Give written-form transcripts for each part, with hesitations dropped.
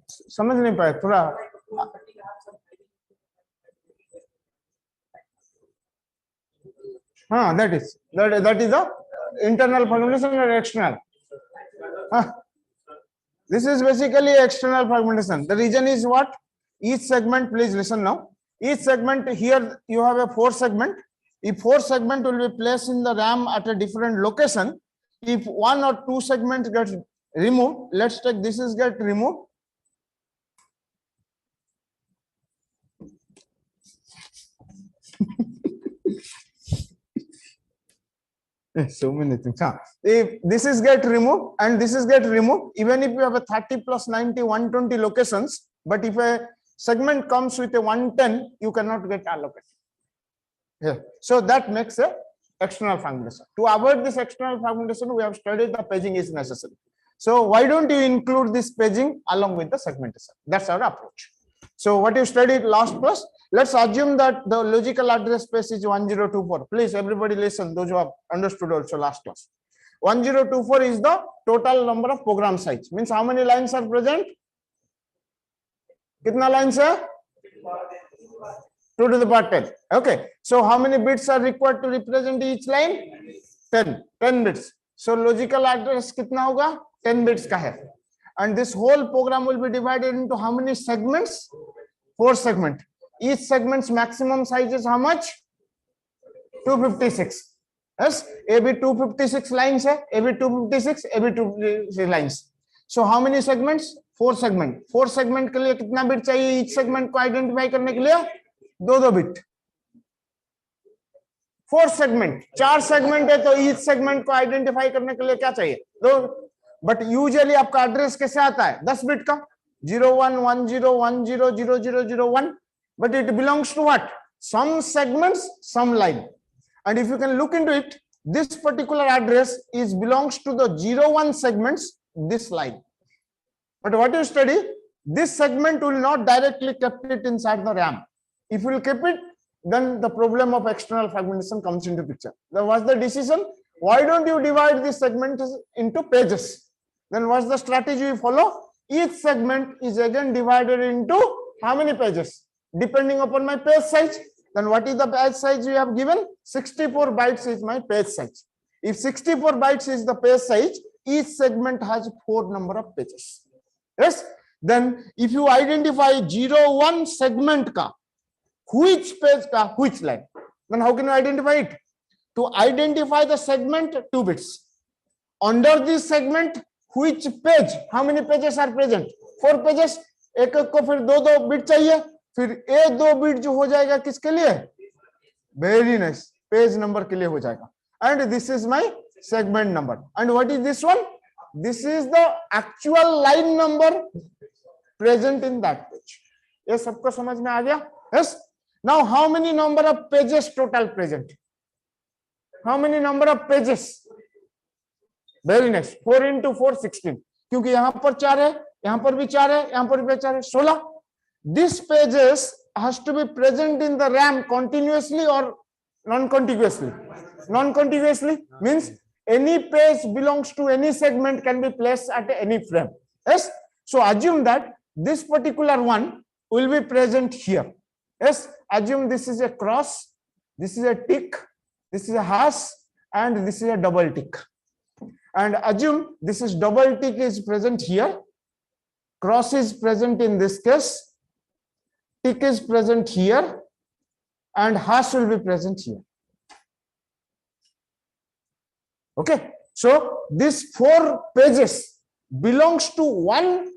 समझ नहीं पाए थोड़ा. हाँ, that is the internal fragmentation or external. This is basically external fragmentation. The reason is what? Each segment, please listen now. Each segment, here you have a 4 segment. If 4 segment will be placed in the RAM at a different location, if 1 or 2 segments get removed, let's take this is get removed. So many things. If this is get removed and this is get removed, even if you have a 30 plus 90, 120 locations, but if a segment comes with a 110, you cannot get allocated. Yeah. So that makes a external fragmentation. To avoid this external fragmentation, we have studied the paging is necessary. So why don't you include this paging along with the segmentation? That's our approach. So what you studied last class, let's assume that the logical address space is 1024. Please, everybody listen, those who have understood also last class. 1024 is the total number of program sites. Means how many lines are present? Kitna lines hai? 2 to the power 10. Okay. So how many bits are required to represent each line? 10 bits. So logical address kitna hoga? 10 bits ka hai. And this whole program will be divided into how many segments? 4 segments. Each segment's maximum size is how much? 256. Yes, AB 256 lines hai. AB 256, AB 256 lines. So how many segments? 4 segment. 4 segment के लिए कितना bit चाहिए? Each segment को identify करने के लिए 2 bit. 4 segment. 4 segment है तो each segment को identify करने के लिए क्या चाहिए? 2. But usually आपका address कैसे आता है? 10 bit का 0110100001. But it belongs to what? Some segments, some line. And if you can look into it, this particular address is belongs to the 01 segments, this line. But what you study, this segment will not directly keep it inside the RAM. If you will keep it, then the problem of external fragmentation comes into picture. Then what's the decision? Why don't you divide this segment into pages? Then what's the strategy you follow? Each segment is again divided into how many pages? Depending upon my page size. Then what is the page size you have given? 64 bytes is my page size. If 64 bytes is the page size, each segment has 4 number of pages. Yes. Then if you identify 01 segment ka, which page ka, which line, then how can you identify it? To identify the segment, 2 bits. Under this segment, which page, how many pages are present? 4 pages. एक को फिर 2 bit चाहिए, फिर ये 2 bit जो हो जाएगा किसके लिए? Very nice, पेज नंबर के लिए हो जाएगा. And this is my segment number. And what is this one? This is the actual line number present in that page. ये सबको समझ में आ गया? Yes. Now how many number of pages total present? How many number of pages? Very nice. 4 into 4, 16. क्योंकि यहाँ पर 4 है, यहाँ पर भी 4 है, यहाँ पर भी 4 है, 16. These pages has to be present in the RAM continuously or non-contiguously. Non-contiguously means any page belongs to any segment can be placed at any frame. Yes. So assume that this particular one will be present here. Yes. Assume this is a cross, this is a tick, this is a hash, and this is a double tick. And assume this is double tick is present here, cross is present in this case, tick is present here, and hash will be present here. Okay, so these 4 pages belongs to one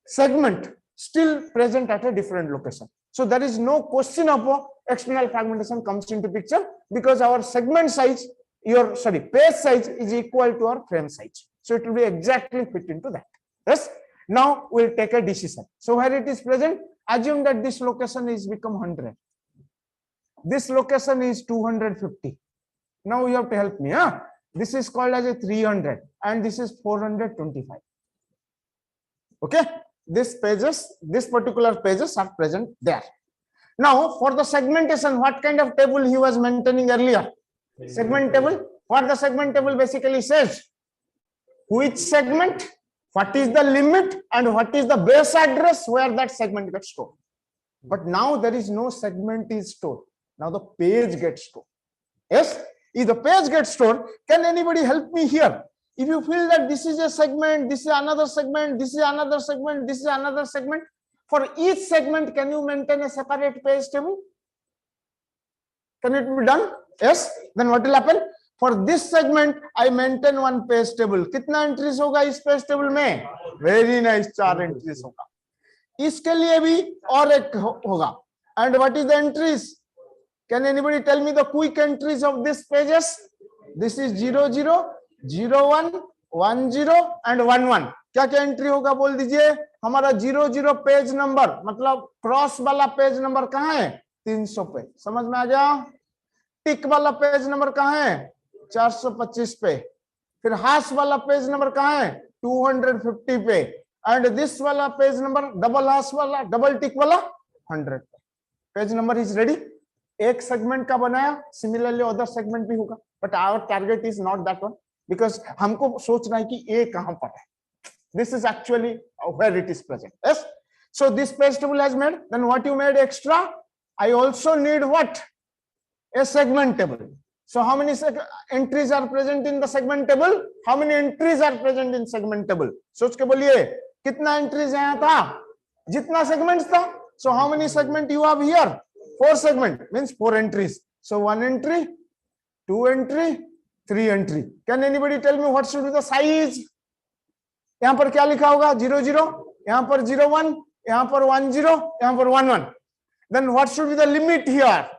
segment still present at a different location. So there is no question of external fragmentation comes into picture because our segment size, page size is equal to our frame size. So it will be exactly fit into that. Yes. Now we'll take a decision. So where it is present, assume that this location is become 100. This location is 250. Now you have to help me. Huh? This is called as a 300 and this is 425. Okay. This particular pages are present there. Now for the segmentation, what kind of table he was maintaining earlier? Segment table. What the segment table basically says? Which segment what is the limit and what is the base address where that segment gets stored. But now there is no segment is stored. Now the page gets stored. Yes, if the page gets stored, can anybody help me here? If you feel that this is a segment, this is another segment, this is another segment, this is another segment, for each segment, can you maintain a separate page table? Can it be done? Yes. Then what will happen? For this segment, I maintain one page table. कितना entries होगा इस page table में? Very nice, 4 entries होगा. इसके लिए भी और एक होगा. And what is the entries? Can anybody tell me the quick entries of these pages? This is 0 0, 0 1, 1 0 and 1 1. क्या क्या एंट्री होगा बोल दीजिए. हमारा 0 0 पेज नंबर मतलब क्रॉस वाला पेज नंबर कहाँ है? 300 पे. समझ में आ गया? टिक वाला पेज नंबर कहाँ है? 425 पे. फिर हाश वाला पेज नंबर कहाँ है? 250 पे. एंड दिस वाला पेज नंबर डबल हाश वाला डबल टिक वाला 100 पे. Page number is ready. एक सेगमेंट का बनाया, सिमिलरली अदर सेगमेंट भी होगा, but our target is not that one, because हमको सोचना है कि ए कहां पर है. This is actually where it is present. Yes. So this page table has made. Then what you made extra? I also need what? A segment table. So how many entries are present in the segment table? How many entries are present in segment table? सोच के बोलिए कितना entries यहाँ था? जितना segments था. So how many segment you have here? 4 segment means 4 entries. So 1 entry, 2 entry, 3 entry. Can anybody tell me what should be the size? यहाँ पर क्या लिखा होगा? 0 0, यहाँ पर 0 1, यहाँ पर 1 0, यहाँ पर 1 1. Then what should be the limit here?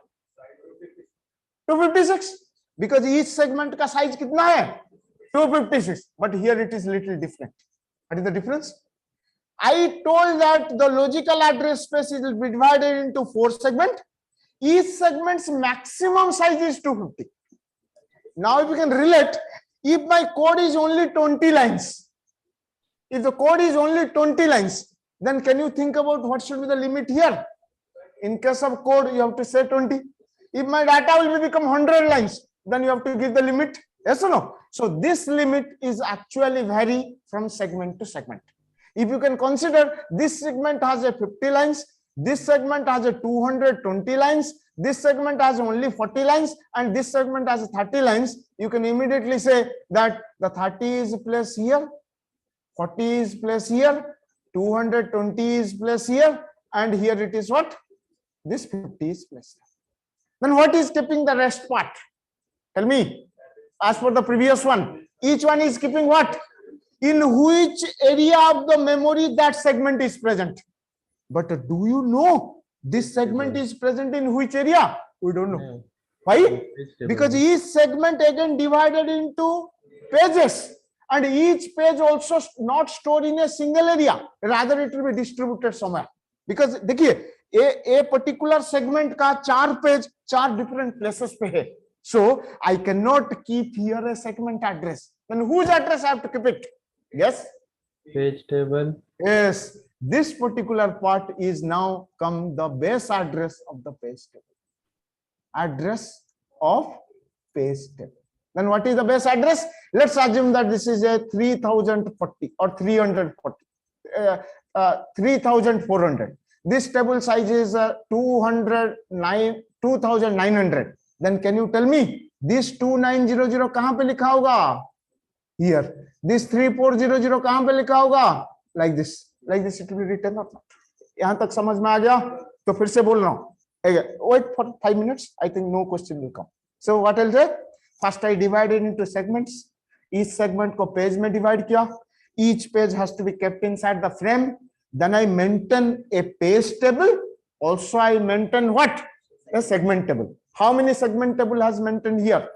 256, because each segment का size कितना है? 256. But here it is little different. What is the difference? I told that the logical address space is divided into 4 segments. Each segment's maximum size is 250. Now if you can relate, if my code is only 20 lines, if the code is only 20 lines, then can you think about what should be the limit here? In case of code, you have to say 20. If my data will become 100 lines, then you have to give the limit. Yes or no? So this limit is actually vary from segment to segment. If you can consider this segment has a 50 lines, this segment has a 220 lines, this segment has only 40 lines, and this segment has 30 lines, you can immediately say that the 30 is placed here, 40 is placed here, 220 is placed here, and here it is what? This 50 is placed here. Then what is keeping the rest part? Tell me. As for the previous one, each one is keeping what? In which area of the memory that segment is present. But do you know this segment is present in which area? We don't know. Why? Because each segment again divided into pages. And each page also not stored in a single area, rather it will be distributed somewhere. Because देखिए a particular segment का 4 page 4 different places पे है. So I cannot keep here a segment address. Then whose address I have to keep it? Yes. Page table. Yes. This particular part is now come the base address of the page table. Address of page table. Then what is the base address? Let's assume that this is a 3040 or 340, 3400. This table size is 2900. Then can you tell me this 2900 कहाँ पे लिखा होगा? Here. This 3400 कहाँ पे लिखा होगा? Like this. Like this it will be written or not? यहाँ तक समझ में आ गया? तो फिर से बोल रहा हूँ. Wait for 5 minutes. I think no question will come. So what I'll say? First I divided into segments. Each segment को page में divide किया. Each page has to be kept inside the frame. Then I maintain a page table. Also I maintain what? A segment table. How many segment table has maintained here?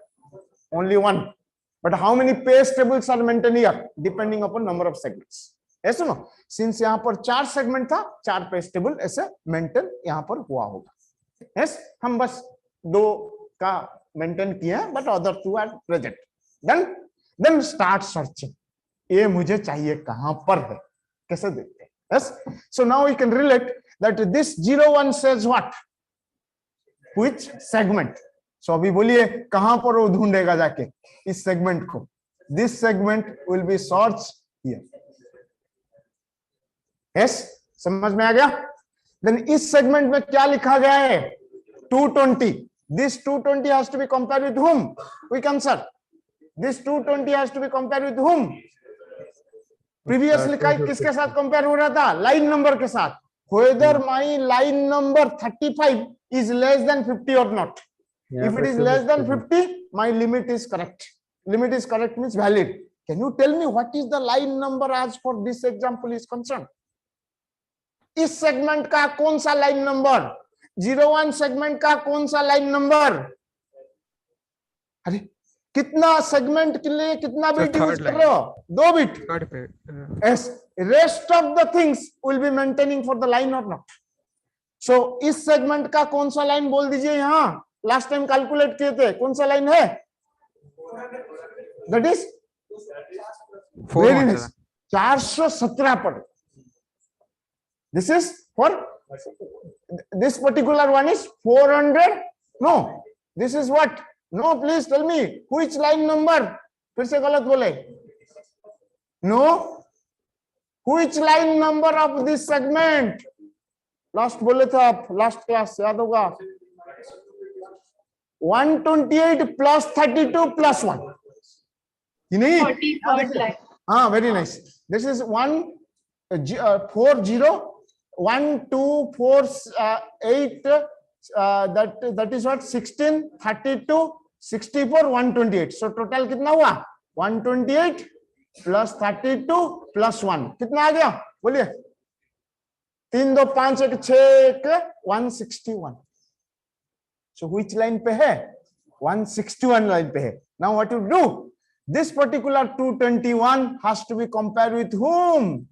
Only 1. But how many page tables are maintained here? Depending upon number of segments. Yes or no? Since यहाँ पर 4 segment था, 4 page table ऐसे maintain यहाँ पर हुआ होगा. Yes, हम बस 2 का maintain किया है, but other 2 are present. Then start searching. ये मुझे चाहिए कहाँ पर है? कैसे देखते हैं? Yes. So now we can relate that this 01 says what? Which segment? So अभी बोलिए कहाँ पर वो ढूंढेगा जाके इस segment को? This segment will be searched here. Yes, समझ में आ गया। देन इस सेगमेंट में क्या लिखा गया है, 220. This 220 has to be compared with whom? Quick answer. This 220 has to be compared with whom? Previously किसके साथ कंपेयर हो रहा था, लाइन नंबर के साथ. Whether my line number 35 is less than 50 or not. If it is less than 50, my limit is correct. Limit is correct means valid. Can you tell me what is the line number as for this example is concerned? इस segment का कौन सा line number, 01 segment का कौन सा line number? अरे कितना segment के लिए कितना बिट यूज कर रहे हो, 2 bit. Yes, rest of the things will be maintaining for the line और नॉट. सो इस सेगमेंट का कौन सा लाइन बोल दीजिए, यहां लास्ट टाइम कैलकुलेट किए थे, कौन सा लाइन है? दैट इज वेरी नाइस, 417 पर. This is for this particular one is 400. No, this is what? No, please tell me which line number. फिर से गलत बोले. No, which line number of this segment? Last बोले थे आप, last class याद होगा. 128 plus 32 plus 1. नहीं? 43rd line. हाँ, very nice. This is 40. 1 2 4 8 that is what 16 32 64 128. So total कितना हुआ, 128 plus 32 plus 1 कितना आ गया बोलिए? 3 2 5 1 6 161. So which line पे है? 161 line पे है. Now what you do? This particular 221 has to be compared with whom?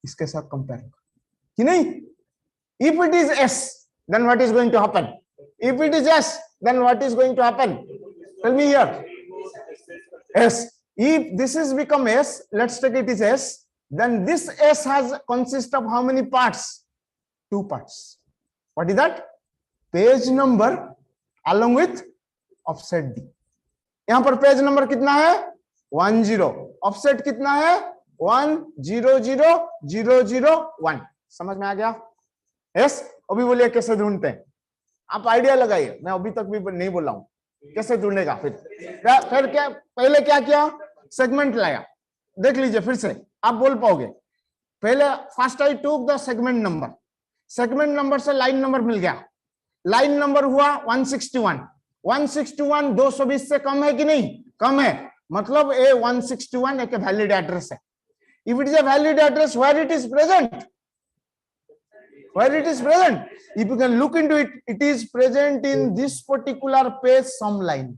इसके साथ कंपेयर कि नहीं? If it is S, then what is going to happen? If it is S, then what is going to happen? Tell me here. S. If this is become S, let's take it is S, then this S has consist of how many parts? 2 parts. What is that? Page number along with offset D. यहां पर page number कितना है? 10. Offset कितना है? 100001. समझ में आ गया? Yes. अभी बोलिए कैसे ढूंढते हैं, आप आइडिया लगाइए, मैं अभी तक भी नहीं बोल रहा हूं कैसे ढूंढेगा. फिर क्या, पहले क्या किया, सेगमेंट लाया. देख लीजिए फिर से आप बोल पाओगे. पहले first I took the segment number, segment number से लाइन नंबर मिल गया. लाइन नंबर हुआ 161. 161 220 से कम है कि नहीं? कम है, मतलब ए 161 एक वैलिड एड्रेस है. If it is a valid address, where it is present? Where it is present? If you can look into it, it is present in this particular page some line.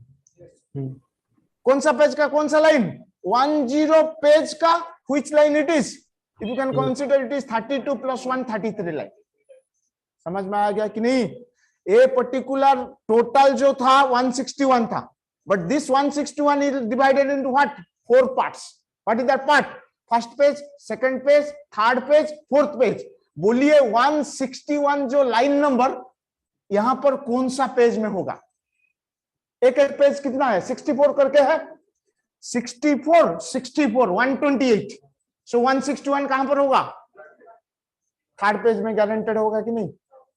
कौन सा page का कौन सा line? 10 page का which line it is? If you can consider it is 32 plus 1 33 line. समझ में आ गया कि नहीं? ए पर्टिकुलर टोटल जो था 161 था, but this 161 is divided into what? 4 parts. What is that part? First page, second page, third page, fourth page. बोलिए 161 जो लाइन नंबर यहां पर कौन सा पेज में होगा? एक एक पेज कितना है? 64 करके है. 64 64 128. सो 161 कहां पर होगा? थर्ड पेज में गारंटेड होगा कि नहीं?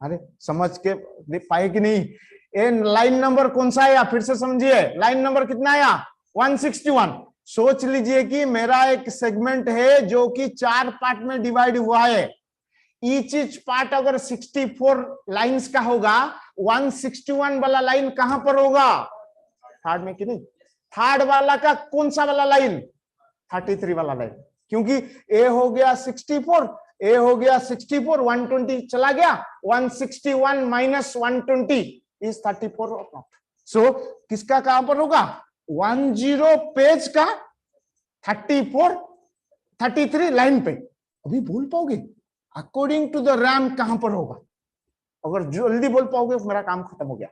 अरे समझ के पाए कि नहीं? ए लाइन नंबर कौन सा आया? फिर से समझिए, लाइन नंबर कितना आया? 161. सोच लीजिए कि मेरा एक सेगमेंट है जो कि 4 पार्ट में डिवाइड हुआ है. ईच पार्ट अगर 64 लाइंस का होगा, 161 वाला लाइन कहां पर होगा? थर्ड में कि नहीं? थर्ड वाला का कौन सा वाला लाइन? 33 वाला लाइन. क्योंकि ए हो गया 64, ए हो गया 64, 120 चला गया, 161 माइनस 120 इज 34 और नॉट. सो किसका कहां पर होगा? 10 पेज का 34 33 लाइन पे. अभी बोल पाओगे अकॉर्डिंग टू द रैम कहां पर होगा? अगर जल्दी बोल पाओगे मेरा काम खत्म हो गया.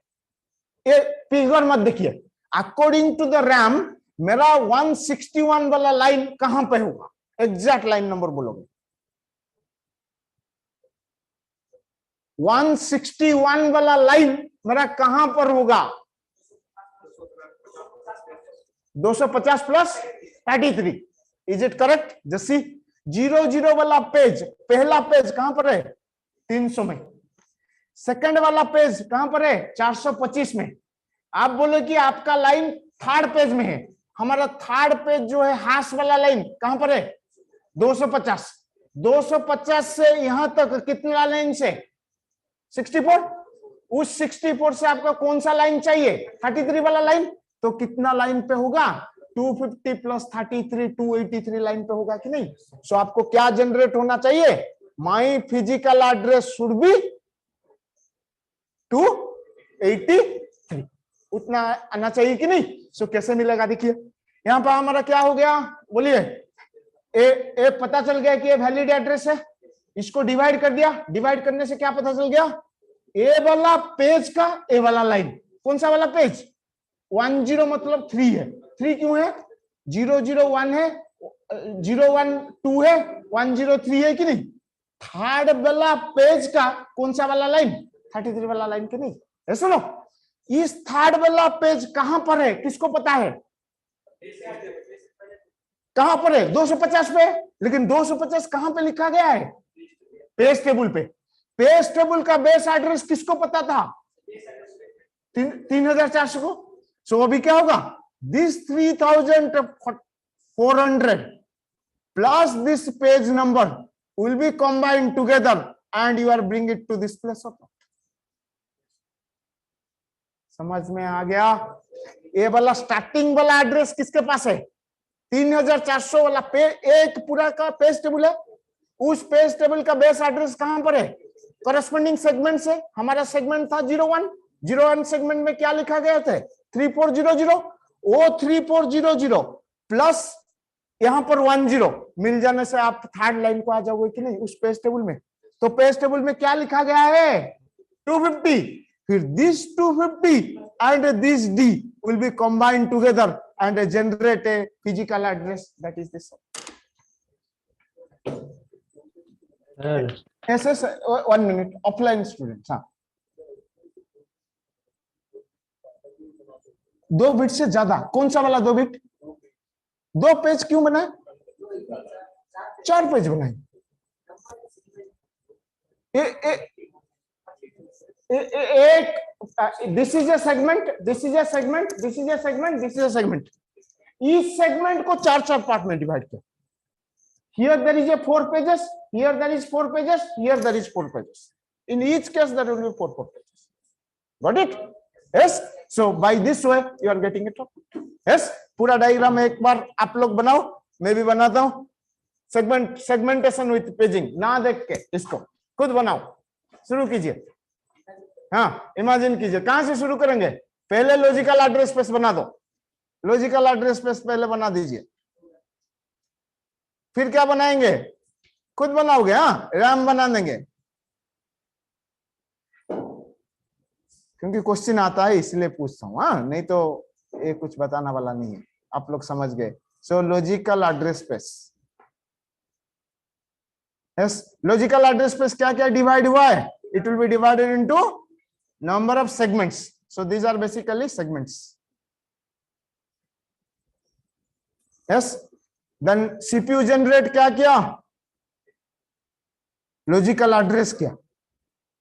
ये फिगर मत देखिए, अकॉर्डिंग टू द रैम मेरा 161 वाला लाइन कहां पे होगा? एग्जैक्ट लाइन नंबर बोलोगे. 161 वाला लाइन मेरा कहां पर होगा? 250 प्लस 33, इज इट करेक्ट? जैसी 00 वाला पेज, पहला पेज कहां पर है? 300 में। सेकंड वाला पेज कहां पर है? 425 में। आप बोले कि आपका लाइन थर्ड पेज में है, हमारा थर्ड पेज जो है हाश वाला लाइन कहां पर है? 250। 250 से यहां तक कितना लाइन से? 64। उस 64 से आपका कौन सा लाइन चाहिए? 33 वाला लाइन। तो कितना लाइन पे होगा? 250 प्लस 33, 283 लाइन पे होगा कि नहीं? सो आपको क्या जनरेट होना चाहिए? माई फिजिकल एड्रेस शुड बी 283, उतना आना चाहिए कि नहीं? सो कैसे मिलेगा? देखिए यहां पर हमारा क्या हो गया, बोलिए। ए पता चल गया कि ये वैलिड एड्रेस है, इसको डिवाइड कर दिया। डिवाइड करने से क्या पता चल गया? ए वाला पेज का ए वाला लाइन, कौन सा वाला पेज? 10 मतलब 3 है। 3 क्यों है? 001 है, 012 है, 103 है कि नहीं? थर्ड वाला पेज का कौन सा वाला लाइन? 33 वाला लाइन के नहीं? है सुनो, इस थर्ड वाला पेज कहां पर है? किसको पता है? कहां पर है? 250 पे। लेकिन 250 कहां पे लिखा गया है? पेज टेबल पे। पेज टेबल का बेस एड्रेस किसको पता था? 3400 को। सो अभी क्या होगा? This 3400 plus this page number will be combined together and you are bring it to this place of. समझ में आ गया? ये वाला स्टार्टिंग वाला एड्रेस किसके पास है? 3400 वाला एक पूरा का पेज टेबल है। उस पेज टेबल का बेस एड्रेस कहां पर है? करस्पॉन्डिंग सेगमेंट से। हमारा सेगमेंट था 01 सेगमेंट में क्या लिखा गया था? 3400। वो 3400 प्लस यहां पर 10 मिल जाने से आप थर्ड लाइन को आ जाओगे कि नहीं उस पेज टेबल में? तो पेज टेबल में क्या लिखा गया है? 250। फिर this 250 and this D will be combined together and generate a physical address, that is this. Yes, 1 minute. Offline students, हाँ। 2 बिट से ज्यादा, कौन सा वाला 2 बिट? 2 पेज क्यों बनाए? 4 पेज बनाए। This is A segment, this is A segment, this is A segment, this is A segment. इस सेगमेंट को 4 पार्ट में डिवाइड किया। Here there is a 4 pages, here there is 4 pages, here there is 4 pages. In each case there will be 4 pages. Got it? Yes. So by this way you are getting it. Yes. पूरा diagram एक बार आप लोग बनाओ, मैं भी बनाता हूं। Segmentation with paging ना देख के इसको खुद बनाओ, शुरू कीजिए। हाँ, इमेजिन कीजिए। कहां से शुरू करेंगे? पहले लॉजिकल एड्रेस स्पेस बना दो। लॉजिकल एड्रेस स्पेस पहले बना दीजिए, फिर क्या बनाएंगे? खुद बनाओगे। हाँ, रैम बना देंगे, क्योंकि क्वेश्चन आता है इसलिए पूछता हूं। हाँ, नहीं तो ये कुछ बताने वाला नहीं है, आप लोग समझ गए। सो logical address space, yes. Logical address space क्या क्या डिवाइड हुआ है? It will be divided into number of segments. So these are basically segments. Yes. Then CPU generate क्या किया? Logical address किया.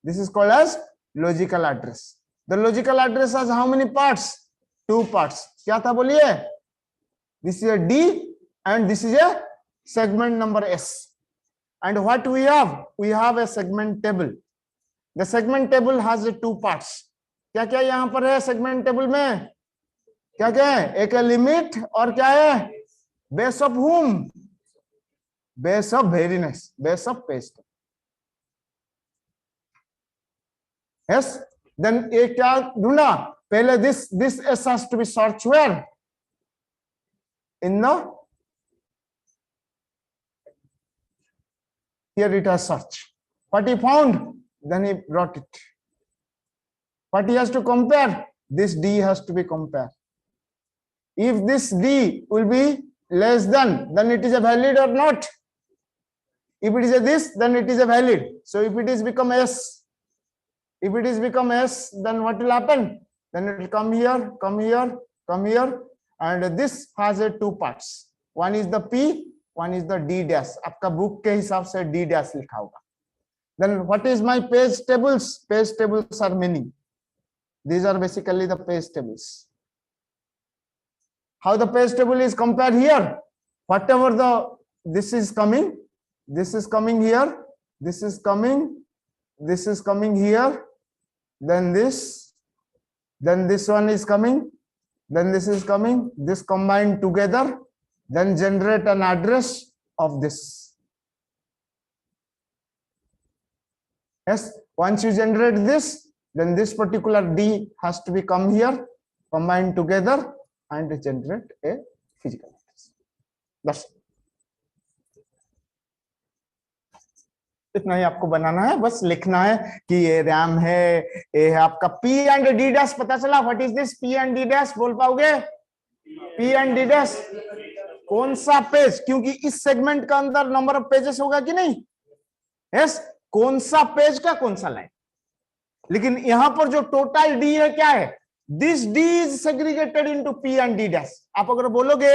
This is called as logical address. The logical address has how many parts? 2 parts. क्या था बोलिए? This is a D and this is a segment number S. And what we have? We have a segment table. The segment table has 2 parts. क्या क्या यहां पर है segment table में? क्या क्या है? एक है लिमिट और क्या है? Base of whom? Base of very nice, base of page. Yes. Then ये क्या ढूंढा? पहले this S has to be searched where? In the here it has search. What he found? Then he brought it. What he has to compare? This D has to be compared. If this D will be less than, then it is a valid or not? If it is a this, then it is a valid. So if it is become S, if it is become S, then what will happen? Then it will come here, come here, come here, and this has a two parts. One is the P, one is the D dash. आपका book के हिसाब से D dash लिखा होगा. Then what is my page tables? Page tables are many. These are basically the page tables. How the page table is compared here? Whatever this is coming here, this is coming here, then this one is coming, then this is coming, this combined together, then generate an address of this. Yes, once you generate this, then this particular D has to be come here, combined together and generate a physical address. That's it. इतना ही आपको बनाना है, बस लिखना है कि ये RAM है, ये है आपका P एंड D डैश. पता चला what is this P and D dash? बोल पाओगे? P एंड D डैश कौन सा पेज? क्योंकि इस सेगमेंट का अंदर नंबर ऑफ पेजेस होगा कि नहीं? यस, कौन सा पेज का कौन सा लाइन. लेकिन यहां पर जो टोटल D है क्या है? This D is segregated into P and D dash. आप अगर बोलोगे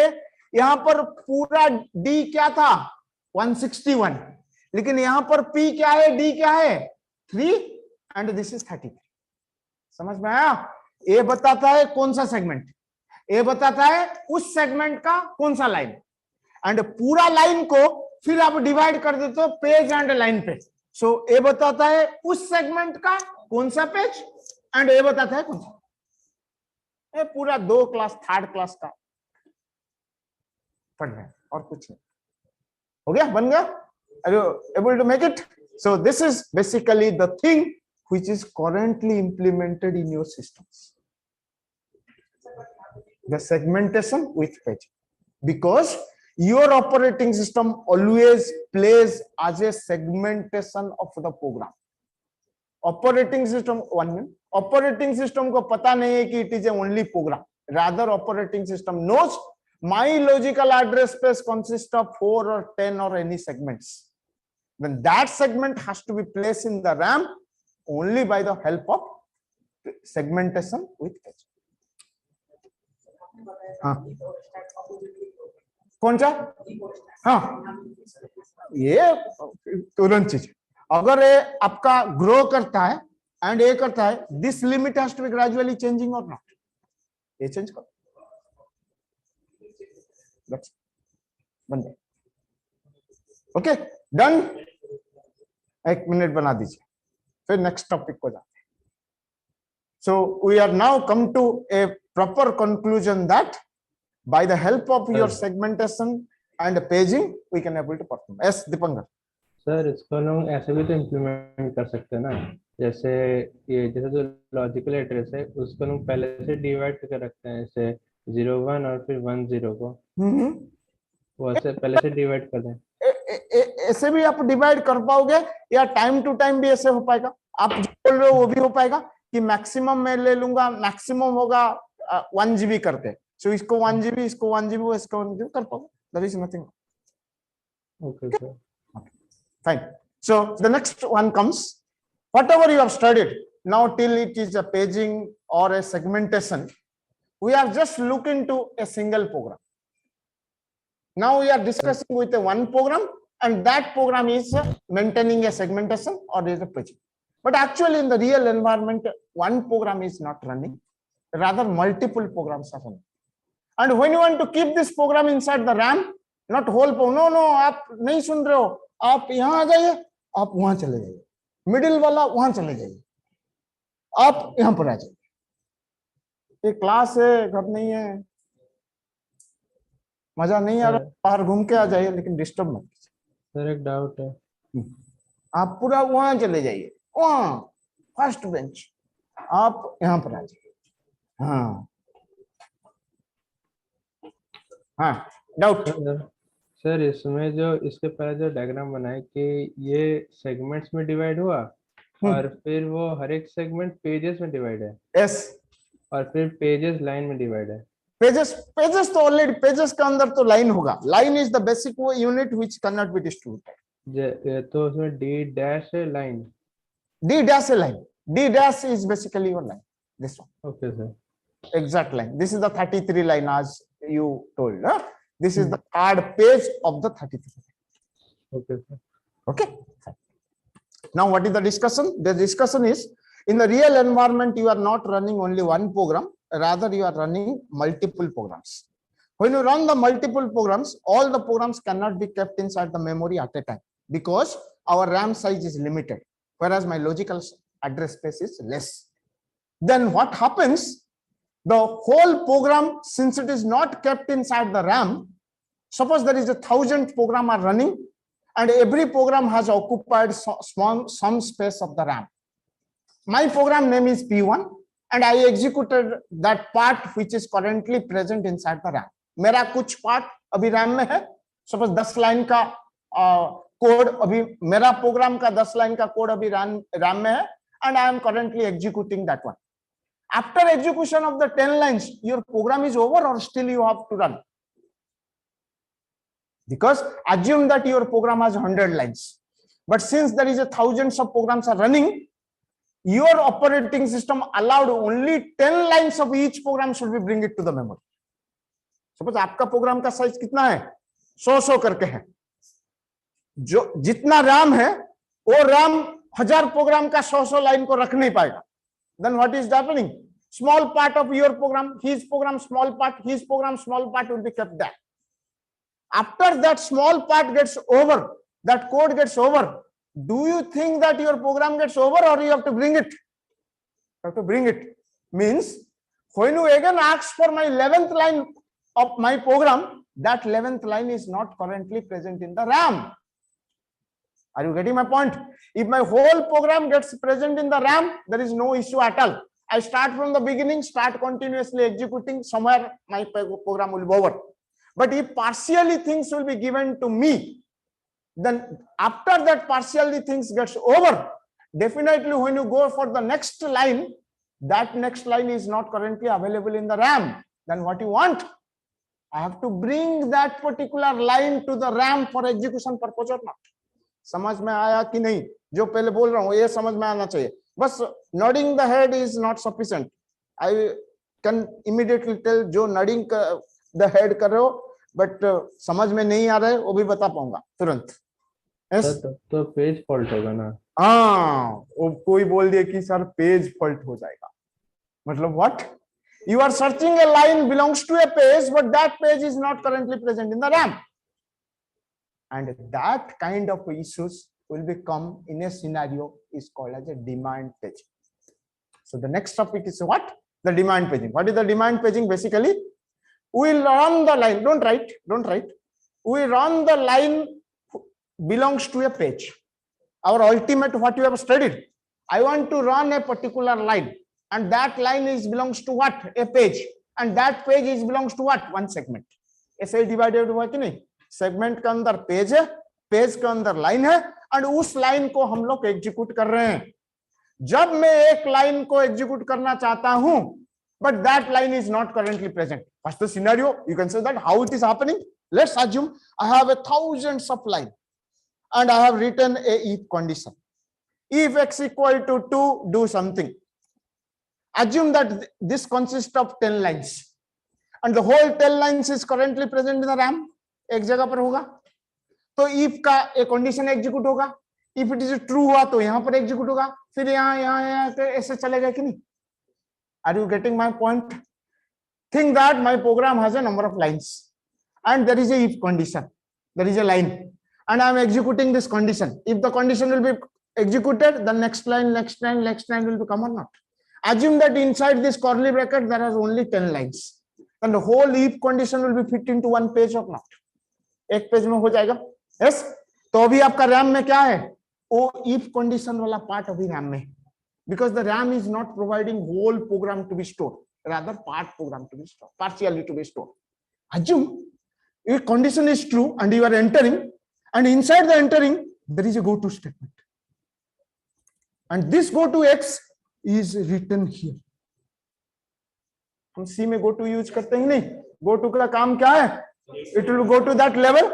यहां पर पूरा D क्या था? 161, लेकिन यहां पर P क्या है, D क्या है? 3 एंड दिस इज 33. समझ में आया? ए बताता है कौन सा सेगमेंट, ए बताता है उस सेगमेंट का कौन सा लाइन, एंड पूरा लाइन को फिर आप डिवाइड कर देते हो पेज एंड लाइन पे. सो ए बताता है उस सेगमेंट का कौन सा पेज, एंड ए बताता है कौन सा. ये पूरा 2 क्लास 3rd क्लास का पढ़ रहे हैं और कुछ नहीं. हो गया? बन गया? Are you able to make it? So this is basically the thing which is currently implemented in your systems. The segmentation with page, because your operating system always plays as a segmentation of the program. Operating system operating system को पता नहीं है कि it is a only program. Rather, operating system knows my logical address space consists of 4 or 10 or any segments. Then that segment has to be placed in the RAM only by the help of segmentation with page. हाँ, कौन सा? हाँ, ये तुरंत चीज. अगर ये आपका ग्रो करता है एंड ये करता है, this limit has to be gradually changing और नॉट. ये चेंज करो. बन गया. Okay, done. 1 मिनट बना दीजिए, फिर नेक्स्ट टॉपिक को जाते हैं. So we are now come to a proper conclusion that by the help of your segmentation and paging we can able to perform. Yes Dipankar. Sir इसको लोग ऐसे भी तो इम्प्लीमेंट कर सकते हैं ना, जैसे ये जैसे जो लॉजिकल एड्रेस है उसको लोग पहले से डिवाइड करके रखते हैं, जैसे 01 और फिर 10 को वो ऐसे पहले से डिवाइड कर दें. ऐसे भी आप डिवाइड कर पाओगे, या टाइम टू टाइम भी ऐसे हो पाएगा. आप जो बोल रहे हो वो भी हो पाएगा कि मैक्सिमम मैं ले लूंगा, मैक्सिमम होगा 1 GB करके. सो इसको 1 GB, इसको 1 GB, इसको 1 GB कर पाओगे. There is nothing. Okay sir, fine. So the next one comes, whatever you have studied now till it is a paging or a segmentation, we are just looking to a single program. Now we are discussing with a one program, and that program is maintaining a segmentation or is a paging. But actually in the real environment, one program is not running, rather multiple programs are running. And when you want to keep this program inside the RAM, not whole program, no, आप नहीं सुन रहे हो, आप यहां आ जाइए, आप वहां चले जाइए, मिडिल वाला वहां चले जाइए, आप यहां पर आ जाइए. ये क्लास है, घर नहीं है, मजा नहीं आ रहा, बाहर घूम के आ जाइए, लेकिन डिस्टर्ब मत कीजिए. सर एक डाउट है, आप पूरा वहां चले जाइए, वहां फर्स्ट बेंच, आप यहां पर आ जाइए. हाँ हाँ, डाउट. सर इसमें जो इसके पहले जो डायग्राम बनाए कि ये सेगमेंट्स में डिवाइड हुआ और फिर वो हर एक सेगमेंट पेजेस में डिवाइड है. यस, और फिर पेजेस लाइन में डिवाइड है. पेजेस तो ऑलरेडी पेजेस के अंदर तो लाइन होगा. Line is the basic unit which can not be distributed. तो उसमें डी डैश है लाइन, डी डैश है line. D dash is basically your line, this one. Okay sir, exact line. This is the 33 line as you told. This is the third page of the 33. Okay, sir. Okay. Now what is the discussion? The discussion is, in the real environment you are not running only one program, rather you are running multiple programs. When you run the multiple programs, all the programs cannot be kept inside the memory at a time, because our RAM size is limited, whereas my logical address space is less. Then what happens? The whole program, since it is not kept inside the RAM, suppose there is 1,000 program are running, and every program has occupied some space of the RAM. My program name is P1, and I executed that part which is currently present inside the RAM. मेरा कुछ part अभी RAM में है, suppose 10 line का code अभी मेरा programme का 10 line का कोड अभी रैम में है, and I am currently executing that one. After execution of the 10 lines, your program is over, or still you have to run? Because assume that your program has 100 lines, but since there is thousands of programs are running, your operating system allowed only 10 lines of each program should be bring it to the memory. Suppose आपका program का size कितना है? 100 करके है. जो जितना RAM है, वो RAM 1000 program का 100 लाइन को रख नहीं पाएगा. Then what is happening? Small part of your program, his program, small part, his program, small part will be kept there. After that small part gets over, that code gets over, do you think that your program gets over, or you have to bring it? You have to bring it. Means when you again ask for my 11th line of my program, that 11th line is not currently present in the RAM. Are you getting my point? If my whole program gets present in the RAM, there is no issue at all. I start from the beginning, start continuously executing, somewhere my program will be over. But if partially things will be given to me, then after that partially things gets over, definitely when you go for the next line, that next line is not currently available in the RAM. Then what you want? I have to bring that particular line to the RAM for execution purpose or not. समझ में आया कि नहीं? जो पहले बोल रहा हूँ ये समझ में आना चाहिए. बस nodding the head is not sufficient. I can immediately tell जो nodding the head कर रहे हो, but समझ में नहीं आ रहा है वो भी बता पाऊंगा तुरंत. Yes? तो पेज फॉल्ट होगा ना? हाँ, कोई बोल दिया कि सर पेज फॉल्ट हो जाएगा. मतलब what? You are searching a line belongs to a page, but that page is not currently present in the RAM. And that kind of issues will become in a scenario is called as a demand paging. So the next topic is what? The demand paging. What is the demand paging? Basically, we will run the line. Don't write. We run the line belongs to a page. Our ultimate what you have studied. I want to run a particular line, and that line is belongs to what? A page. And that page is belongs to what? One segment. ऐसे divided हुआ कि नहीं? Segment के अंदर page है, page के अंदर line है, और उस लाइन को हम लोग एग्जीक्यूट कर रहे हैं. जब मैं एक लाइन को एग्जीक्यूट करना चाहता हूं, but that line is not currently present. First the scenario you can say that how it is happening. Let's assume I have 1000s of line and I have written a if condition. If x equal to 2, do something. Assume that this consists of 10 lines and the whole 10 lines is currently present in the RAM. एक जगह पर होगा तो if का एक condition execute होगा. If it is true हुआ तो यहां पर एग्जीक्यूट होगा, फिर यहाँ ऐसे चलेगा कि नहीं? Are you getting my point? Think that my program has a number of lines and there is a if condition, there is a line, and I am executing this condition. If the condition will be executed, the next line will become or not. Assume that inside this curly bracket there are only 10 lines, and the whole if condition will be fit into one page or not. एक page में हो जाएगा. Yes, तो अभी आपका RAM में क्या है? वो इफ कंडीशन वाला पार्ट अभी रैम में, because the RAM is not providing whole program to be store, rather part program to be store, partially to be store. Assume if condition is true and you are entering, and inside the entering there is a go to statement, and this go to x is written here. हम C में go to use करते हैं नहीं. go to का काम क्या है? It will go to that level,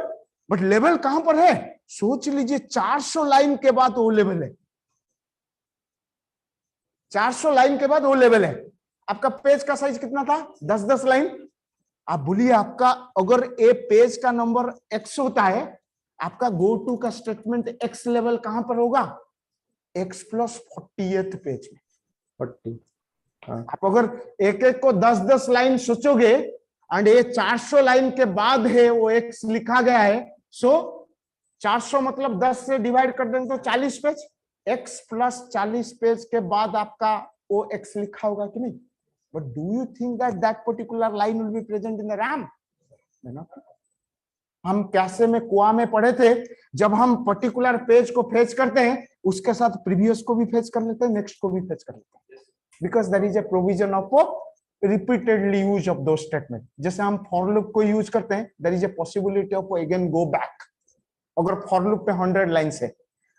but level कहां पर है? सोच लीजिए 400 लाइन के बाद वो लेवल है. 400 लाइन के बाद वो लेवल है. आपका पेज का साइज कितना था? 10 लाइन. आप बोलिए आपका अगर ए पेज का नंबर x होता है, आपका गो टू का स्टेटमेंट x लेवल कहां पर होगा? x प्लस 40th पेज में। 40। हाँ आप अगर एक एक को 10-10 लाइन सोचोगे एंड ये 400 लाइन के बाद है वो x लिखा गया है, सो 400 मतलब 10 से डिवाइड कर देंगे तो 40 पेज, x प्लस 40 पेज के बाद आपका वो x लिखा होगा कि नहीं? But do you think that that particular line will be present in the RAM? हम कैसे में कुआ में पढ़े थे, जब हम पर्टिकुलर पेज को फेच करते हैं उसके साथ प्रीवियस को भी फेच कर लेते हैं, नेक्स्ट को भी फेच कर लेते हैं, because there is a provision of repeatedly use of do statement. जैसे हम फॉर लूप को यूज करते हैं, there is a possibility of again go back. अगर फॉर लूप पे 100 लाइन्स है,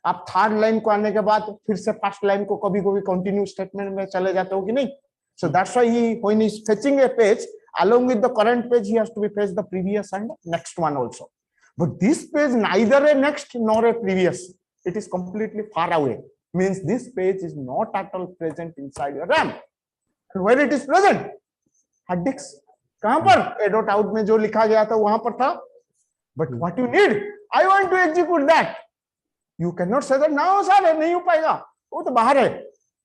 आप थर्ड लाइन को आने के बाद फिर से फर्स्ट लाइन को कभी कभी कंटिन्यू स्टेटमेंट में चले जाते हो कि नहीं? So that's why he when he is fetching A page along with the current page, he has to be fetch the previous and next one also. But this page neither a next nor a previous, it is completely far away, means this page is not at all present inside your RAM. And where it is present? Hard disk. कहां पर? a.out में जो लिखा गया था वहां पर था. But what you need, I want to execute that. You cannot say that now sir नहीं हो पाएगा, वो तो बाहर है.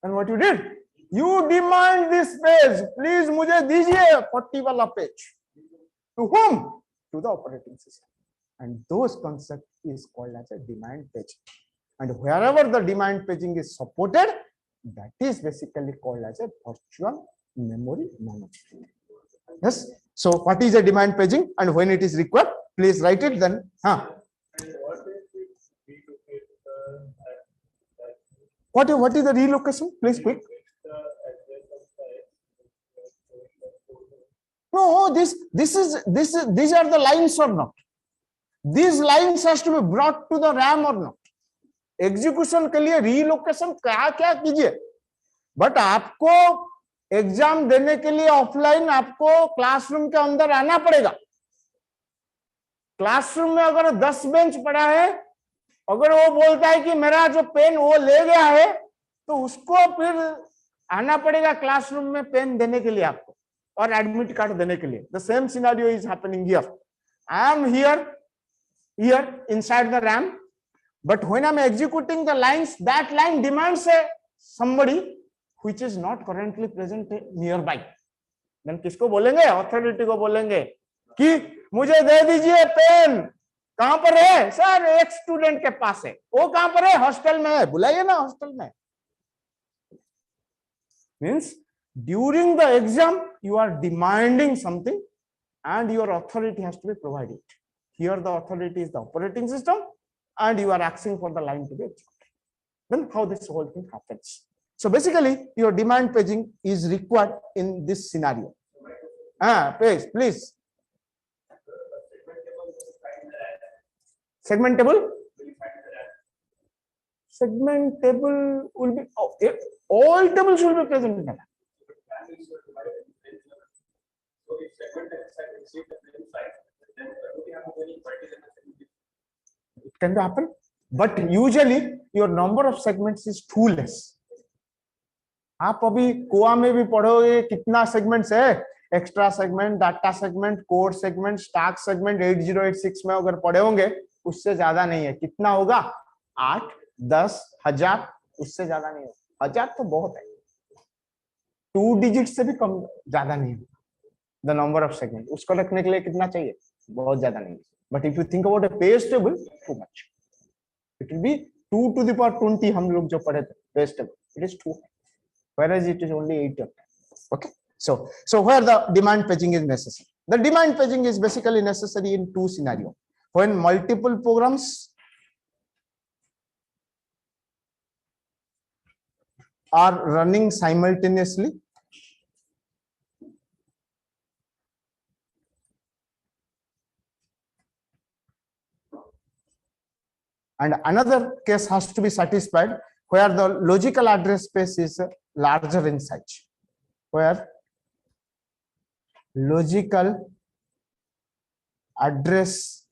And what you did, you demand this page, please मुझे दीजिए 40 वाला page. To whom? To the operating system. And those concept is called as a demand paging. And wherever the demand paging is supported, that is basically called as a virtual memory management. Yes. So what is a demand paging and when it is required? Please write it then. What is the relocation? Please quick. No, these are the lines or not? These lines has to be brought to the RAM or not? Execution के लिए relocation क्या क्या कीजिए, but आपको exam देने के लिए offline आपको क्लासरूम के अंदर आना पड़ेगा. क्लासरूम में अगर 10 बेंच पड़ा है, अगर वो बोलता है कि मेरा जो पेन वो ले गया है, तो उसको फिर आना पड़ेगा क्लासरूम में पेन देने के लिए आपको और एडमिट कार्ड देने के लिए. The same scenario is happening here. I am here inside the RAM, but when I'm executing the lines, that line demands somebody which is not currently present nearby. Then किसको बोलेंगे? Authority को बोलेंगे कि मुझे दे दीजिए पेन. कहां पर है सर? एक स्टूडेंट के पास है. वो कहां पर है? हॉस्टल में है. बुलाइए ना हॉस्टल में. Means during the exam you are demanding something and your authority has to be provided. Here the authority is the operating system and you are asking for the line to be executed. Then how this whole thing happens? So basically your demand paging is required in this scenario. Please. Segment table? Segment table will be, all tables will be present in that. It can happen, but usually your number of segments is too less. आप अभी कोआ में भी पढ़ोगे कितना segments है, extra segment, data segment, code segment, stack segment 8086 में अगर पढ़े होंगे उससे ज्यादा नहीं है. कितना होगा? 8, 10, 1000, उससे ज्यादा नहीं होगा. 1000 तो बहुत है, 2 डिजिट से भी कम, ज्यादा नहीं है. द नंबर ऑफ सेगमेंट उसको रखने के लिए कितना चाहिए? बहुत ज्यादा नहीं. But if you think about a page table, too much. It will be 2 to the power 20. हम लोग जो पढ़े थे page table, it is 2, whereas it is only 8 of them. Okay, so where the demand paging is necessary? The demand paging is basically necessary in 2 scenarios. When multiple programs are running simultaneously, and another case has to be satisfied where the logical address space is larger in size, where logical address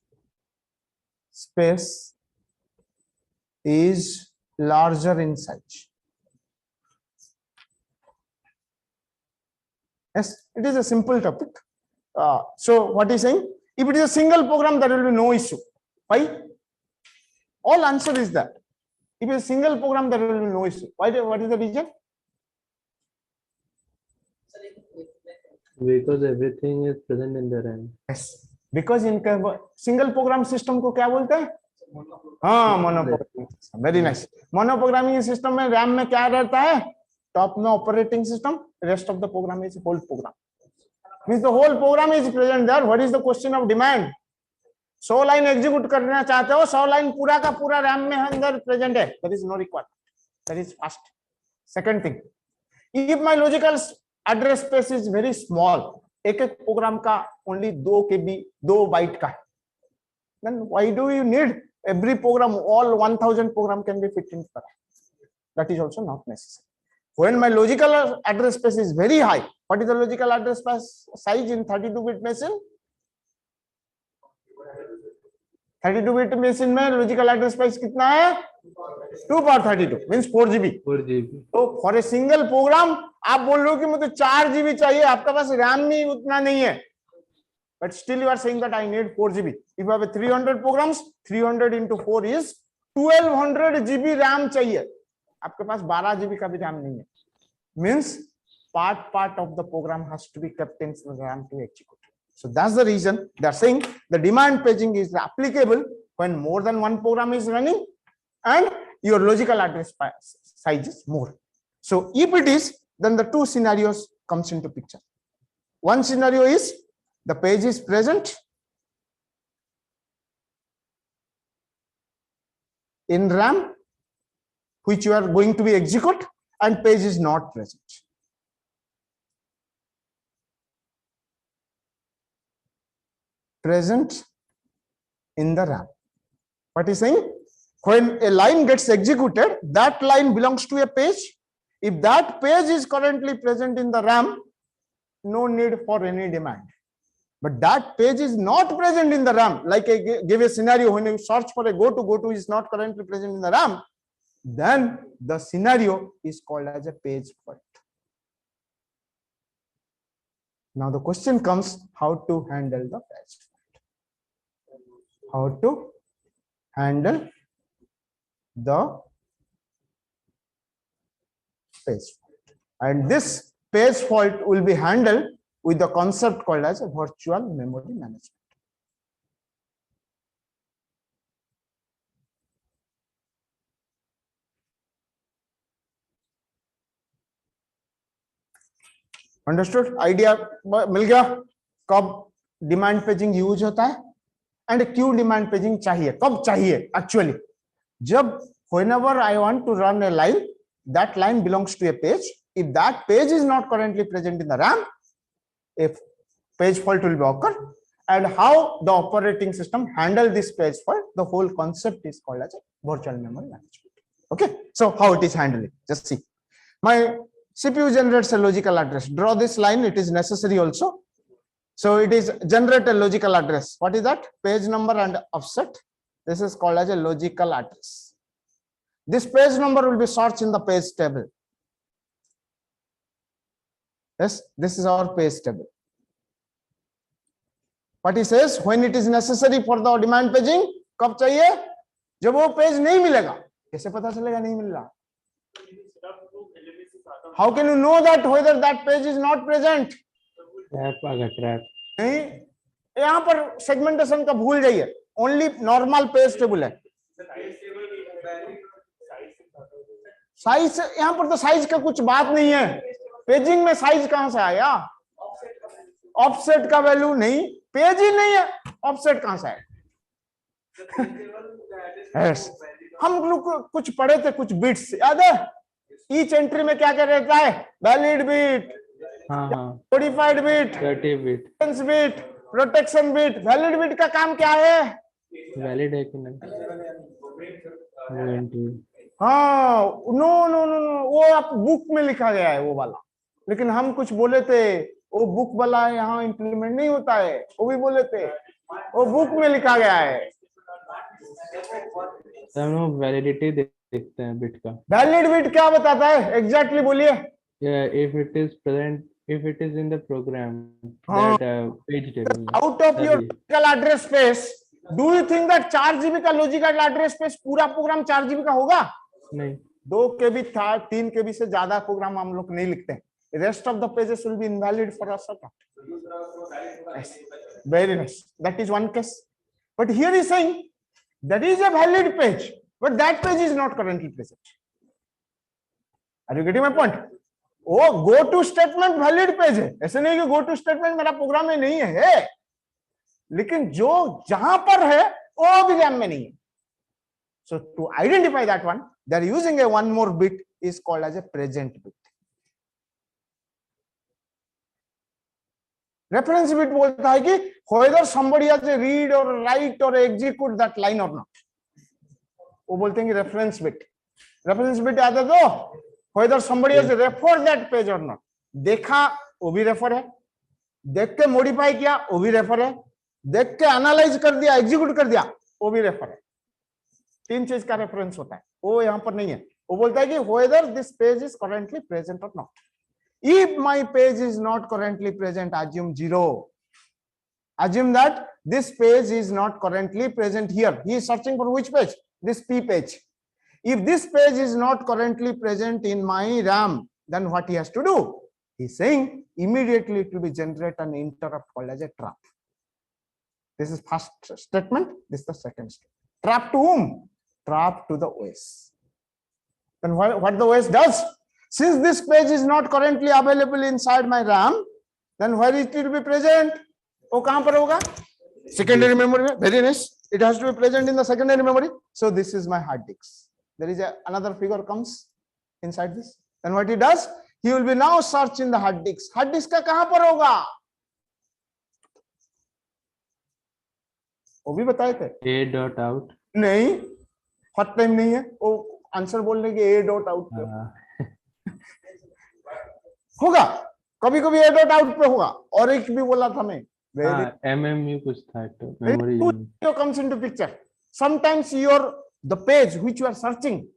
space is larger in size. Yes, it is a simple topic. So what is saying? If it is a single program, there will be no issue. Why? All answer is that. If it is a single program, there will be no issue. Why? What is the reason? Because everything is present in the RAM. Yes. Because in single program system को क्या बोलते हैं? हाँ, monoprogramming system. Very nice. Monoprogramming system में RAM में क्या रहता है? टॉप में operating system, rest of the program is whole program. Means the whole program is present there. What is the question of demand? 100 line execute करना चाहते हो, 100 line पूरा का पूरा रैम में अंदर प्रेजेंट है. That is no requirement. That is fast. Second thing, if my logical address space is very small, एक एक प्रोग्राम का ओनली 2 KB 2 बाइट का है, then why do you need every program? All 1000 program can be fit in for that is also not necessary. When my logical address space is very high, what is the logical address space size in 32-bit machine? 32-bit machine में logical address space कितना है? 2 power 32 means 4 GB. 4 GB. तो for a single program आप बोल रहे हो कि मुझे 4 GB चाहिए, आपका पास RAM नहीं उतना नहीं है, but still you are saying that I need 4 GB. If you have a 300 programs, 300 into 4 is 1200 GB RAM चाहिए. आपके पास 12 GB का भी RAM नहीं है. Means part of the program has to be kept in the RAM to execute. So that's the reason they are saying the demand paging is applicable when more than one program is running and your logical address size is more. So if it is, then the two scenarios comes into picture. One scenario is the page is present in RAM, which you are going to be execute, and page is not present. Present in the RAM. What is saying? When a line gets executed, that line belongs to a page. If that page is currently present in the RAM, no need for any demand. But that page is not present in the RAM. Like I give a scenario, when you search for a goto is not currently present in the RAM, then the scenario is called as a page fault. Now the question comes, how to handle the page fault? How to handle the page fault? And this page fault will be handled with the concept called as a virtual memory management. Understood? Idea मिल गया कब demand paging use होता है and क्यों demand paging चाहिए, कब चाहिए actually? जब whenever I want to run a line, that line belongs to a page. If that page is not currently present in the RAM, a page fault will be occur. And how the operating system handle this page fault, the whole concept is called as a virtual memory management. Okay, so how it is handled? Just see. My CPU generates a logical address. Draw this line, it is necessary also. So it is generate a logical address. What is that? Page number and offset. This is called as a logical address. This page number will be searched in the page table. Yes, this is our page table. What he says, when it is necessary for the demand paging, कब चाहिए? जब वो page नहीं मिलेगा. कैसे पता चलेगा नहीं मिल रहा? How can you know that whether that page is not present? Trap आ गया, trap. नहीं, यहाँ पर सेगमेंटेशन का भूल जाइए. Only normal page table है. साइज, यहाँ पर तो साइज का कुछ बात नहीं है. पेजिंग में साइज कहां से आया? ऑफसेट का वैल्यू नहीं, पेज ही नहीं है, ऑफसेट कहां से आया? yes. हम लोग कुछ पढ़े थे, कुछ बिट्स याद है? ईच एंट्री में क्या क्या रहता है? Valid bit, modified bit, 30 bit, bit, protection bit. Valid bit का काम क्या है? वैलिड है कि नहीं? हाँ, नो नो नो नो, वो आप बुक में लिखा गया है वो वाला. लेकिन हम कुछ बोले थे वो बुक वाला यहाँ इंप्लीमेंट नहीं होता है, वो भी बोले थे वो बुक में लिखा गया है. हम लोग वैलिडिटी देखते हैं बिट का. वैलिड बिट क्या बताता है एग्जैक्टली बोलिए? If it is present if it is in the program हाँ. that page table Out of your तभी. logical address space, do you think that 4 GB का logical address space पूरा programme 4 GB का होगा? नहीं. 2 KB था, 3 KB से ज्यादा प्रोग्राम हम लोग नहीं लिखते हैं. Rest of the pages will be invalid for us or not? Yes. Very nice. That is one case. But here is saying that is a valid page, but that page is not currently present. Are you getting my point? वो go to statement valid page है. ऐसे नहीं कि go to statement मेरा programme में नहीं है, लेकिन जो जहां पर है वो प्रोग्राम में नहीं है. So to identify that one, they are using a one more bit is called as a present bit. Reference bit बोलता है कि whether somebody has to read or write or execute that line or not. वो बोलते हैं कि reference bit. Reference bit याद है तो whether somebody has referred that page or not. देखा वो भी रेफर है, देख के मॉडिफाई किया वो भी रेफर है, देख के एनालाइज कर दिया एग्जीक्यूट कर दिया वो भी रेफर है. 3 चीज का रेफरेंस होता है, वो यहाँ पर नहीं है. वो बोलता है कि whether this page is currently present or not. If my page is not currently present, assume 0. Assume that this page is not currently present here. He is searching for which page? This P page. If this page is not currently present in my RAM, then what he has to do? He is saying immediately it will be generate an interrupt called as a trap. This is first statement. This is the second statement. Trap to whom? Trap to the OS. Then what the OS does? Since this page is not currently available inside my RAM, then where it will be present? वो कहाँ पर होगा? Secondary memory. Very nice. It has to be present in the secondary memory. So this is my hard disk. There is another figure comes inside this. Then what he does? He will be now search in the hard disk. Hard disk का कहाँ पर होगा? वो भी बताए थे. A dot out. नहीं, first time नहीं है. वो आंसर बोलने के A dot out पे होगा. कभी कभी A dot out पे होगा. और एक भी बोला था मैं. MMU कुछ था तो memory unit comes into picture. Sometimes the page which you are searching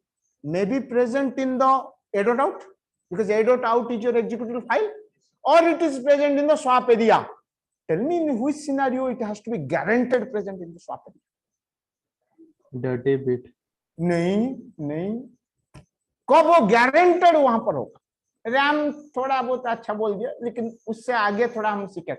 may be present in the A dot out, because A dot out is your executable file, or it is present in the swap area. Tell me in which scenario it has to be guaranteed present in the swap area. dirty bit. नहीं, कब वो guaranteed वहां पर होगा? RAM थोड़ा बहुत अच्छा बोल दिया, लेकिन उससे आगे थोड़ा हम सीखे.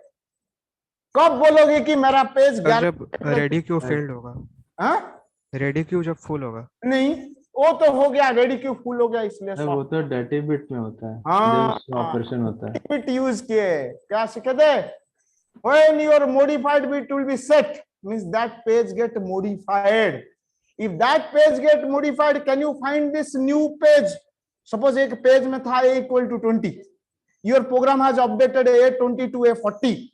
कब बोलोगे कि मेरा पेज जब रेडी क्यू फील्ड होगा? हाँ, रेडी क्यू जब फुल होगा. नहीं, वो तो हो गया, रेडी क्यू फुल हो गया, इसलिए वो तो डर्टी बिट में होता है. हाँ, ऑपरेशन होता है. बिट यूज किए. क्या सीखे थे? When your modified bit will be set, means that page get modified. If that page get modified, can you find this new page? Suppose एक पेज में था A equal to 20. Your program has updated A20 to A40.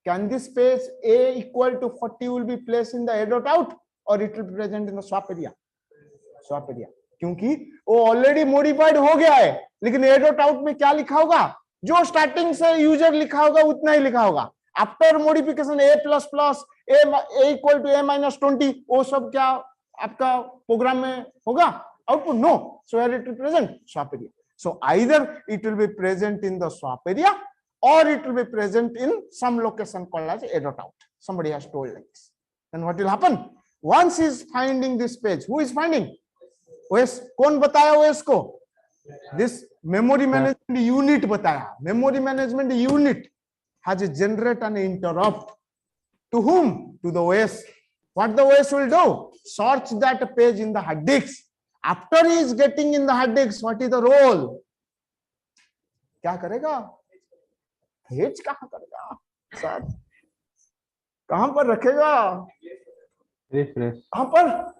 Can this page A equal to 40 will be placed in the A dot out, or it will be present in the swap area? Swap area. क्योंकि वो already modified हो गया है, लेकिन A dot out में क्या लिखा होगा? जो स्टार्टिंग से यूजर लिखा होगा उतना ही लिखा होगा. After modification A++, A equal to A-20, वो सब क्या आपका प्रोग्राम में होगा? Output? No. So where it will present? Swap area. So either it will be present in the swap area, or it will be present in some location called as A dot out. Somebody has told like this. Then what will happen? Once he is finding this page, who is finding? OS. कौन बताया OS को? This memory management unit बताया. Memory management unit has a generate an interrupt. To whom? To the OS. What the OS will do? Search that page in the hard disk. After he is getting in the hard disk, what is the role? क्या करेगा? Page कहाँ करेगा? Sir कहाँ पर रखेगा? Refresh. कहाँ पर?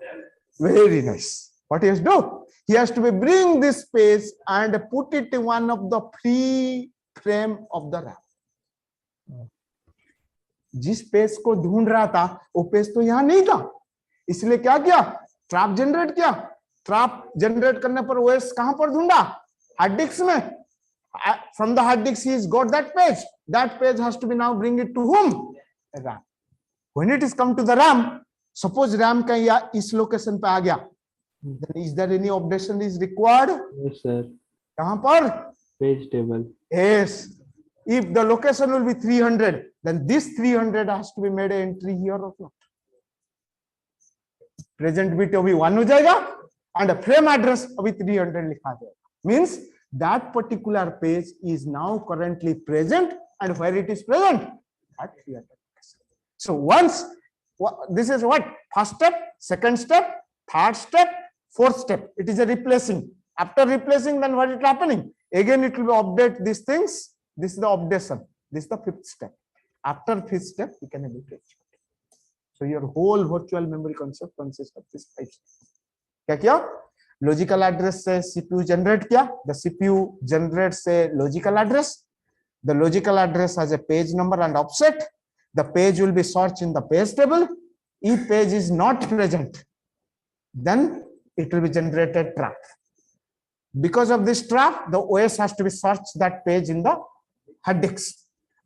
Very nice. What he has to do? He has to be bring this page and put it in one of the free frame of the RAM. जिस पेज को ढूंढ रहा था वो पेज तो यहाँ नहीं था, इसलिए क्या किया? ट्रैप जनरेट किया. ट्रैप जनरेट करने पर ओएस कहां पर ढूंढा? हार्ड डिस्क में. From the hard disk he has got that page. That page has to be now bring it to whom? RAM. When it is come to the RAM, suppose RAM का या इस location पे आ गया, then is there any updation is required? Yes sir. कहां पर? Page table. Yes. If the location will be 300, then this 300 has to be made an entry here or not. Present bit अभी 1 हो जाएगा and a frame address अभी 300 लिखा जाएगा. Means that particular page is now currently present, and where it is present at 300. So once this is what first step, second step, third step, fourth step. It is a replacing. After replacing, then what is happening? Again, it will be update these things. This is the updation. This is the fifth step. After fifth step, you can able to execute. So your whole virtual memory concept consists of this 5 steps. क्या किया? Logical address से CPU generate किया. The CPU generates a logical address. The logical address has a page number and offset. The page will be searched in the page table. If page is not present, then it will be generated trap. Because of this trap, the OS has to be searched that page in the hard disk.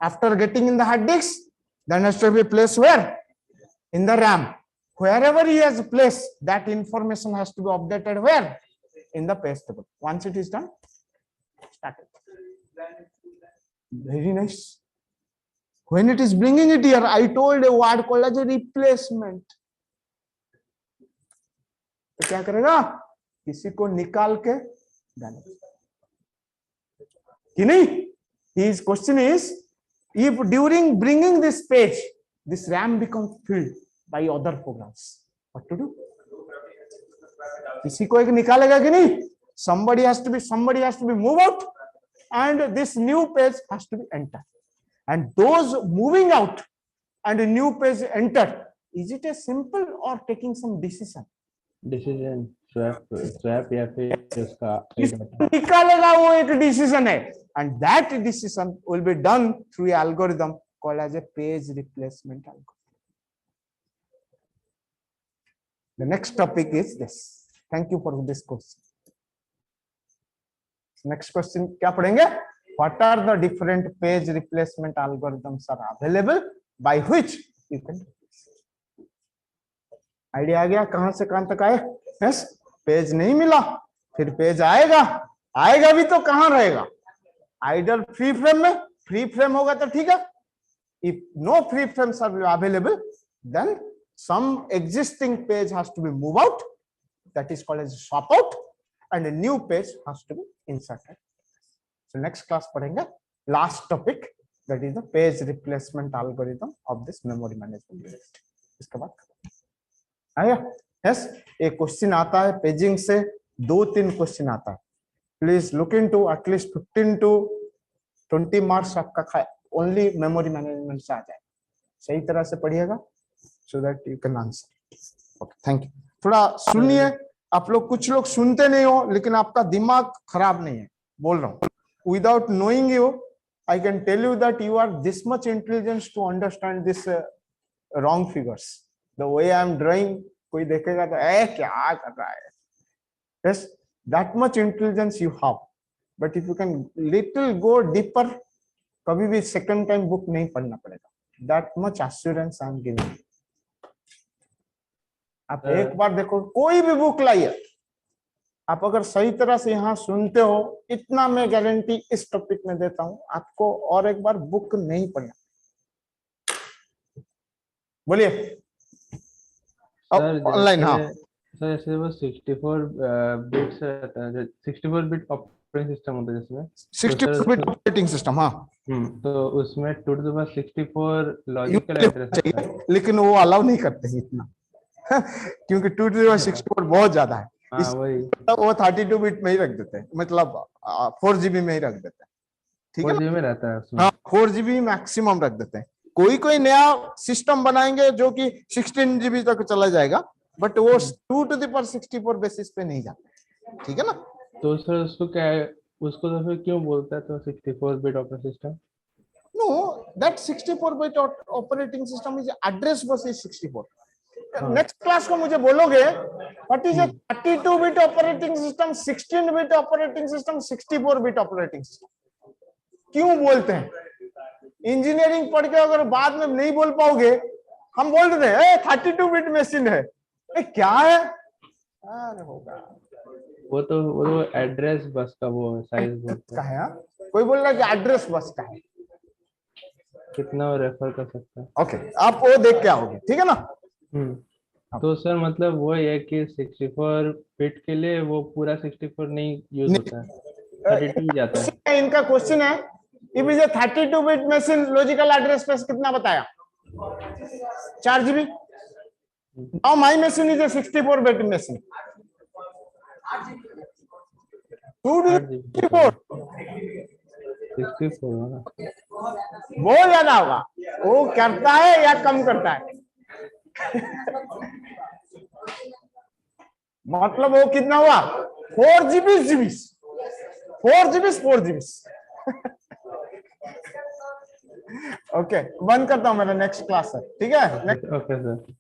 After getting in the hard disk, then has to be placed where? In the RAM. Wherever he has placed, that information has to be updated where? In the page table. Once it is done, start it. Very nice. When it is bringing it here, I told a word called as a replacement. तो क्या करेगा? किसी को निकाल के डालेगा कि नहीं? His question is, if during bringing this page, this RAM becomes filled by other programs, what to do? किसी को एक निकालेगा कि नहीं? Somebody has to be moved out, and this new page has to be entered. And those moving out and a new page entered, is it a simple or taking some decision? Decision, swap या फिर उसका निकालेगा वो एक decision है, and that decision will be done through an algorithm called as a page replacement algorithm. The next topic is this. Thank you for this question. Next question क्या पढ़ेंगे? What are the different page replacement algorithms are available by which you can replace? Idea आ गया कहां से कहां तक आए? Yes, page नहीं मिला, फिर पेज आएगा भी तो कहां रहेगा? Either free frame में, free frame होगा तो ठीक है. If no free frames are available, then some existing page has to be moved out. That is called as swap out, and a new page has to be inserted. So next class पढ़ेंगे last topic, that is the page replacement algorithm of this memory management unit. इसके बाद आया? Yes, एक question आता है paging से, 2-3 question आता है. Please look into at least 15 to 20 marks आपका only memory management से आ जाए. सही तरह से पढ़िएगा so that you can answer. Okay, thank you. थोड़ा सुनिए, आप लोग कुछ लोग सुनते नहीं हो, लेकिन आपका दिमाग खराब नहीं है, बोल रहा हूँ. Without knowing you, I can tell you that you are this much intelligent to understand this wrong figures. The way I am drawing, कोई देखेगा तो क्या कर रहा है? Yes, that much intelligence you have. But if you can little go deeper, कभी भी second time book नहीं पढ़ना पड़ेगा. That much assurance I am giving. आप एक बार देखो, कोई भी बुक लाइए, आप अगर सही तरह से यहाँ सुनते हो, इतना मैं गारंटी इस टॉपिक में देता हूं, आपको और एक बार बुक नहीं पढ़ना. बोलिए ऑनलाइन. हाँ सर, ऐसे वो 64 बिट्स रहता है, 64 बिट ऑपरेटिंग सिस्टम होता है जिसमें 64 बिट ऑपरेटिंग सिस्टम. हाँ, तो उसमें 2 to the power 64 logical address है, लेकिन वो अलाउ नहीं करते हैं इतना क्योंकि 2 to the power 64 बहुत ज्यादा है. वो 32 बिट में ही रख देते हैं, मतलब 4 GB में ही रख देते हैं. ठीक है, 4 GB में रहता है उसमें. हाँ, 4 GB मैक्सिमम रख देते हैं. कोई नया सिस्टम बनाएंगे जो कि 16 GB तक चला जाएगा, बट वो 2 to the power 64 बेसिस पे नहीं जाता. ठीक है ना? तो सर उसको क्या है, उसको तो फिर क्यों बोलता है तो 64 bit operating system? No, that 64 bit operating system is address bus is 64. Next class को मुझे बोलोगे what is a 32 bit operating system, 16 bit operating system, 64 bit operating system, क्यों बोलते हैं? इंजीनियरिंग पढ़ के अगर बाद में नहीं बोल पाओगे, हम बोल देते हैं 32 बिट मशीन है, क्या है? अरे होगा वो एड्रेस बस का वो साइज का है. कोई बोल रहा है कि एड्रेस बस का है, कितना वो रेफर कर सकता है। ओके, आप वो देख के आओगे, ठीक है ना। तो सर मतलब वो है कि 64 बिट के लिए वो पूरा 64 नहीं यूज होता है, 32 जाता है। इनका क्वेश्चन है, if is a 32 bit machine, logical address space कितना बताया? 4 GB। Now my machine is a 64 bit machine. 2 64 होगा। बहुत ज्यादा होगा। वो करता है या कम करता है? मतलब वो कितना हुआ? 4 GB 4 GB। ओके, बंद करता हूं, मेरा नेक्स्ट क्लास है, ठीक है। Okay sir.